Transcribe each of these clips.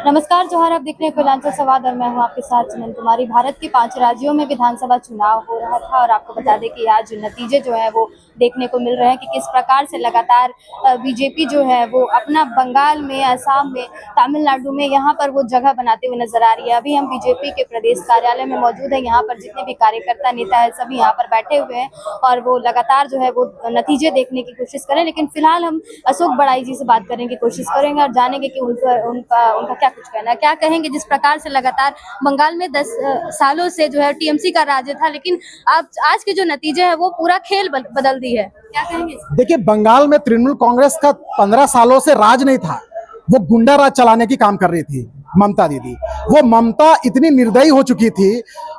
नमस्कार जोहार, आप देख रहे हैं कोयलांचल संवाद और मैं हूं आपके साथ चंदन कुमारी। भारत के 5 राज्यों में विधानसभा चुनाव हो रहा था और आपको बता दें कि आज नतीजे जो है वो देखने को मिल रहे हैं कि किस प्रकार से लगातार बीजेपी जो है वो अपना बंगाल में, असम में, तमिलनाडु में यहाँ पर वो जगह बनाते हुए नजर आ रही है। अभी हम बीजेपी के प्रदेश कार्यालय में मौजूद है। यहाँ पर जितने भी कार्यकर्ता नेता है सभी यहाँ पर बैठे हुए हैं और वो लगातार जो है वो नतीजे देखने की कोशिश करें। लेकिन फिलहाल हम अशोक बड़ाई जी से बात करने की कोशिश करेंगे और जानेंगे कि उनका क्या कुछ कहना है, क्या कहेंगे जिस प्रकार से लगातार बंगाल में 10 सालों से जो है टीएमसी का राज्य था, लेकिन आज के जो नतीजे है वो पूरा खेल बदल दी है। क्या कहेंगे? देखिए, बंगाल में तृणमूल कांग्रेस का 15 सालों से राज नहीं था। वो गुंडा राज चलाने की काम कर रही थी ममता दीदी। वो ममता इतनी निर्दयी हो चुकी थी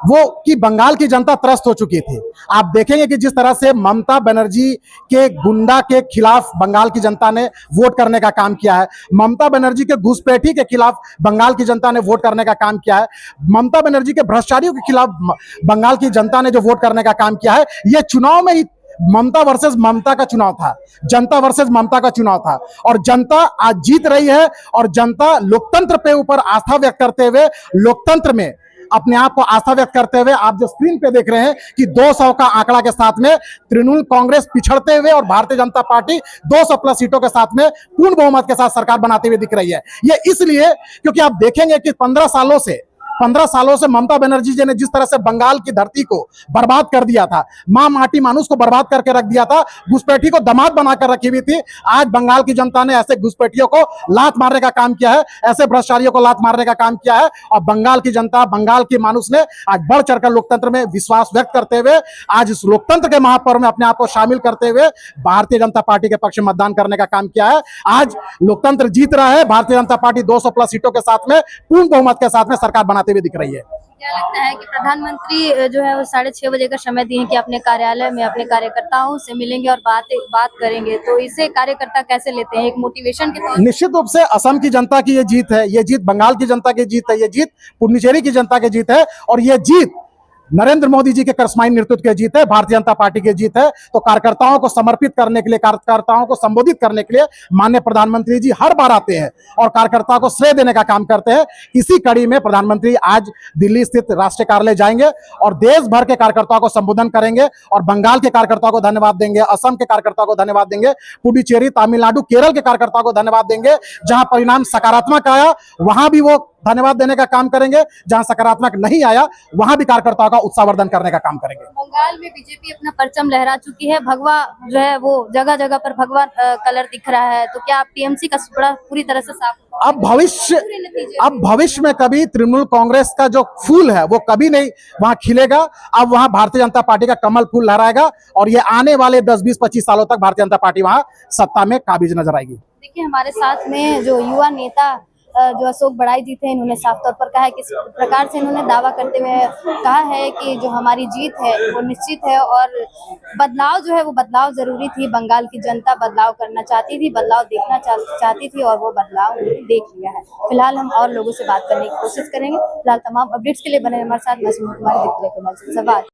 वो कि बंगाल की जनता त्रस्त हो चुकी थी। आप देखेंगे कि जिस तरह से ममता बनर्जी के गुंडा के खिलाफ बंगाल की जनता ने वोट करने का काम किया है, ममता बनर्जी के घुसपैठी के खिलाफ बंगाल की जनता ने वोट करने का काम किया है, ममता बनर्जी के भ्रष्टाचारियों के खिलाफ बंगाल की जनता ने जो वोट करने का काम किया है, ये चुनाव में ही ममता वर्सेस ममता का चुनाव था, जनता वर्सेस ममता का चुनाव था। और जनता आज जीत रही है और जनता लोकतंत्र पे ऊपर आस्था व्यक्त करते हुए, लोकतंत्र में अपने आप को आस्था व्यक्त करते हुए, आप जो स्क्रीन पे देख रहे हैं कि 200 का आंकड़ा के साथ में तृणमूल कांग्रेस पिछड़ते हुए और भारतीय जनता पार्टी 200 प्लस सीटों के साथ में पूर्ण बहुमत के साथ सरकार बनाते हुए दिख रही है। ये इसलिए क्योंकि आप देखेंगे कि 15 सालों से ममता बनर्जी जी ने जिस तरह से बंगाल की धरती को बर्बाद कर दिया था, मां माटी मानुष को बर्बाद करके रख दिया था, घुसपैठी को दामाद बनाकर रखी हुई थी। आज बंगाल की जनता ने ऐसे घुसपैठियों को लात मारने का काम किया है, ऐसे भ्रष्टाचारियों को लात मारने का काम किया है और बंगाल की जनता, बंगाल की मानुष ने आज बढ़ चढ़कर लोकतंत्र में विश्वास व्यक्त करते हुए आज इस लोकतंत्र के महापर्व में अपने आप को शामिल करते हुए भारतीय जनता पार्टी के पक्ष में मतदान करने का काम किया है। आज लोकतंत्र जीत रहा है। भारतीय जनता पार्टी 200 प्लस सीटों के साथ में पूर्ण बहुमत के साथ में सरकार बनाते हुए दिख रही है। क्या लगता है कि प्रधानमंत्री जो है वो 6:30 बजे का समय दिए कि अपने कार्यालय में अपने कार्यकर्ताओं से मिलेंगे और बात करेंगे, तो इसे कार्यकर्ता कैसे लेते हैं? एक मोटिवेशन के तौर पर? निश्चित रूप से असम की जनता की ये जीत है, ये जीत बंगाल की जनता की जीत है, ये जीत पुडुचेरी की जनता की जीत है और ये जीत नरेंद्र मोदी जी के करिश्माई नेतृत्व की जीत है, भारतीय जनता पार्टी की जीत है। तो कार्यकर्ताओं को समर्पित करने के लिए, कार्यकर्ताओं को संबोधित करने के लिए माननीय प्रधानमंत्री जी हर बार आते हैं और कार्यकर्ताओं को श्रेय देने का काम करते हैं। इसी कड़ी में प्रधानमंत्री आज दिल्ली स्थित राष्ट्रीय कार्यालय जाएंगे और देश भर के कार्यकर्ताओं को संबोधन करेंगे और बंगाल के कार्यकर्ताओं को धन्यवाद देंगे, असम के कार्यकर्ताओं को धन्यवाद देंगे, पुडुचेरी, तमिलनाडु, केरल के कार्यकर्ताओं को धन्यवाद देंगे। जहां परिणाम सकारात्मक आया वहां भी वो धन्यवाद देने का काम करेंगे, जहां सकारात्मक नहीं आया वहां भी कार्यकर्ताओं का उत्साहवर्धन करने का काम करेंगे। बंगाल में बीजेपी अपना परचम लहरा चुकी है, भगवा जो है वो जगह जगह पर भगवा कलर दिख रहा है, तो क्या टीएमसी का सुपड़ा पूरी तरह से साफ? अब भविष्य में कभी तृणमूल कांग्रेस का जो फूल है वो कभी नहीं वहां खिलेगा। अब वहां भारतीय जनता पार्टी का कमल फूल लहराएगा और ये आने वाले 10, 20, 25 सालों तक भारतीय जनता पार्टी वहां सत्ता में काबिज नजर आएगी। देखिए, हमारे साथ में जो युवा नेता जो अशोक बड़ाई जी थे, इन्होंने साफ तौर पर कहा है किस प्रकार से इन्होंने दावा करते हुए कहा है कि जो हमारी जीत है वो निश्चित है और बदलाव जो है वो बदलाव जरूरी थी। बंगाल की जनता बदलाव करना चाहती थी, बदलाव देखना चाहती थी और वो बदलाव देख लिया है। फिलहाल हम और लोगों से बात करने की कोशिश करेंगे। फिलहाल तमाम अपडेट्स के लिए बने हमारे साथ। मैं सुमन कुमारी, देखते रहिए कोयलांचल संवाद।